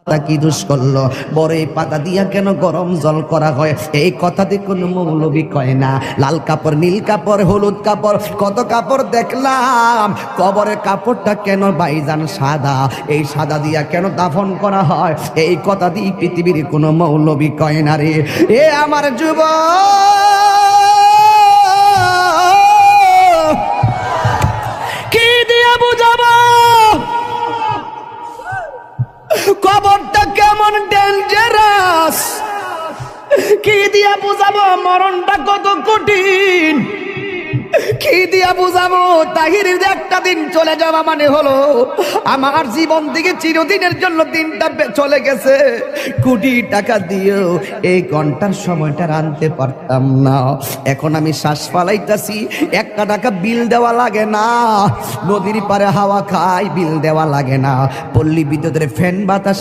কি দোষ করলো, বড় এই পাতা দিয়া কেন গরম জল করা হয়? এই কথাতে কোনো মৌলবি কয় না। লাল কাপড়, নীল কাপড়, হলুদ কাপড়, কত কাপড় দেখলাম, কবরের কাপড়টা কেন ভাইজান সাদা? এই সাদা দিয়া কেন দাফন করা হয়? এই কথা দিয়ে পৃথিবীর কোনো মৌলবি কয় না রে। এ আমার যুবক, কি দিয়া বুঝাবো কবরটা কেমন ডেঞ্জারাস? কি দিয়া বুঝাবো মরণটা কত কঠিন? কি দিয়া বুঝাবো তাহিরের যে একটা দিন চলে যাওয়া মানে হলো আমার জীবন থেকে চিরদিনের জন্য দিনটা চলে গেছে। কোটি টাকা দিয়েও এই ঘন্টার সময়টা আনতে পারতাম না। এখন আমি শ্বাস ফালাইতাছি, 1 টাকা বিল দেওয়া লাগে না। নদীর পারে হাওয়া খাই, বিল দেওয়া লাগে না। পল্লী বিদ্যুতের ফ্যান বাতাস